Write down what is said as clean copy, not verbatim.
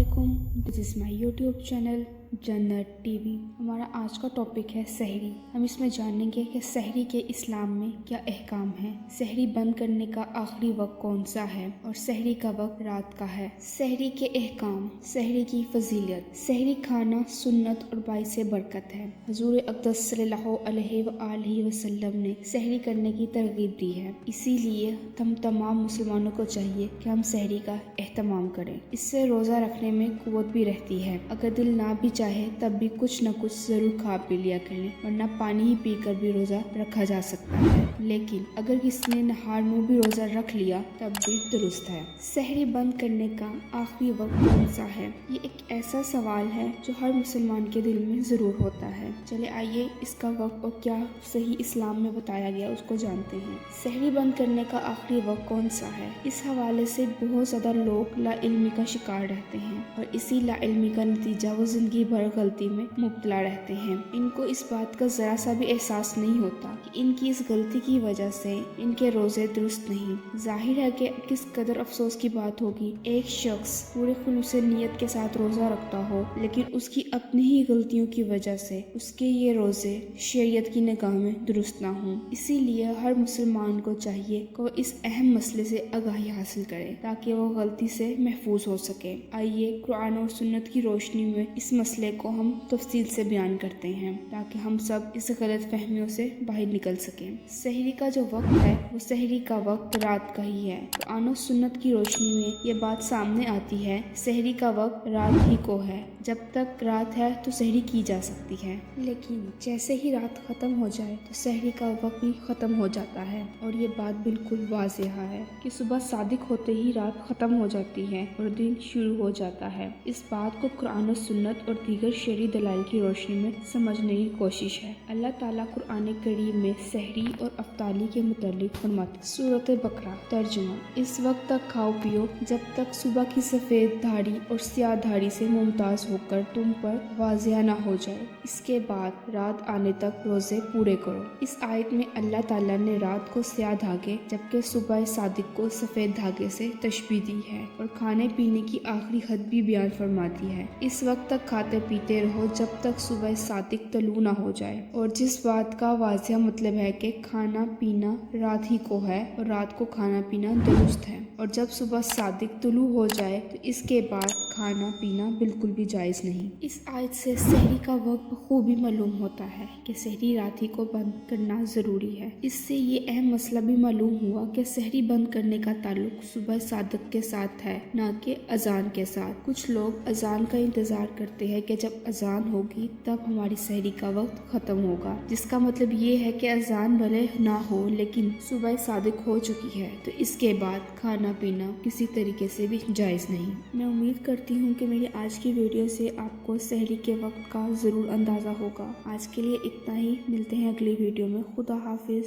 अस्सलामुअलैकुम, this is my YouTube channel जन्नत TV. हमारा आज का टॉपिक है सहरी। हम इसमें जानेंगे कि सहरी के इस्लाम में क्या अहकाम है, सहरी बंद करने का आखिरी वक्त कौन सा है और सहरी का वक्त रात का है। सहरी के अहकाम, सहरी की फजीलत। सहरी खाना सुन्नत और बाइस बरकत है। हुजूर अक़दस सल्लल्लाहु अलैहि वसल्लम ने सहरी करने की तरगीब दी है, इसीलिए हम तमाम मुसलमानों को चाहिए कि हम सहरी का एहतमाम करें। इससे रोज़ा रखने में कुव्वत भी रहती है। अगर दिल ना भी चाहे तब भी कुछ न कुछ ज़रूर खा पी लिया करें, वरना पानी ही पीकर भी रोज़ा रखा जा सकता है। लेकिन अगर किसी ने नहार मुँह भी रोज़ा रख लिया तब भी दुरुस्त है। सहरी बंद करने का आखिरी वक्त कौन सा है, ये एक ऐसा सवाल है जो हर मुसलमान के दिल में ज़रूर होता है। चले आइए इसका वक्त और क्या सही इस्लाम में बताया गया उसको जानते हैं। सहरी बंद करने का आखिरी वक्त कौन सा है, इस हवाले से बहुत ज़्यादा लोग लाइल्मी का शिकार रहते हैं और इसी लाइल्मी का नतीजा वो ज़िंदगी भर गलती में मुब्तला रहते हैं। इनको इस बात का ज़रा सा भी एहसास नहीं होता कि इनकी इस गलती की वजह से इनके रोज़े दुरुस्त नहीं। जाहिर है कि किस कदर अफसोस की बात होगी, एक शख्स पूरे खुलूस नियत के साथ रोज़ा रखता हो लेकिन उसकी अपनी ही गलतियों की वजह से उसके ये रोज़े शरीयत की निगाह में दुरुस्त ना हों। इसीलिए हर मुसलमान को चाहिए कि वो इस अहम मसले से आगाही हासिल करे ताकि वो गलती से महफूज हो सके। आइए कुरान और सुन्नत की रोशनी में इस मसले को हम तफसील से बयान करते हैं ताकि हम सब इस गलत फहमियों से बाहर निकल सकें। सहरी का जो वक्त है वो सहरी का वक्त रात का ही है। कुरान और सुन्नत की रोशनी में ये बात सामने आती है, सहरी का वक्त रात ही को है। जब तक रात है तो सहरी की जा सकती है, लेकिन जैसे ही रात ख़त्म हो जाए तो सहरी का वक्त भी ख़त्म हो जाता है। और ये बात बिल्कुल वाज़ेह है कि सुबह सादिक होते ही रात ख़त्म हो जाती है और दिन शुरू हो जाता है। इस बात को कुरान और सुन्नत और दीगर शरई दलाइल की रोशनी में समझने की कोशिश है। अल्लाह ताला कुरान करीम में सहरी और अफ्तारी के मुतालिक फरमाते, सूरत बकरा तर्जुमा, इस वक्त तक खाओ पियो जब तक सुबह की सफ़ेद धारी और स्याह धारी से मुमताज़ होकर तुम पर वाज़ेह ना हो जाए, इसके बाद रात आने तक रोज़े पूरे करो। इस आयत में अल्लाह ताला ने रात को स्याह धागे जबकि सुबह सादिक को सफ़ेद धागे से तशबीह दी है और खाने पीने की आखिरी हद भी बयान फरमा दी है। इस वक्त तक खाते पीते रहो जब तक सुबह सादिक तलू ना हो जाए। और जिस बात का वाज़ेह मतलब है कि खाना पीना रात ही को है और रात को खाना पीना दुरुस्त है, और जब सुबह सादिक तुलू हो जाए तो इसके बाद खाना पीना बिल्कुल भी जायज़ नहीं। इस आयत से सहरी का वक्त बखूबी मालूम होता है कि सहरी रात ही को बंद करना ज़रूरी है। इससे ये अहम मसला भी मालूम हुआ कि सहरी बंद करने का ताल्लुक सुबह सादिक के साथ है, ना कि अजान के साथ। कुछ लोग अजान का इंतज़ार करते हैं कि जब अजान होगी तब हमारी सहरी का वक्त ख़त्म होगा, जिसका मतलब ये है कि अजान भले ना हो लेकिन सुबह सादिक हो चुकी है तो इसके बाद खाना पीना किसी तरीके से भी जायज़ नहीं। मैं उम्मीद करती हूँ कि मेरी आज की वीडियो से आपको सहरी के वक्त का ज़रूर अंदाज़ा होगा। आज के लिए इतना ही, मिलते हैं अगली वीडियो में। खुदा हाफिज़।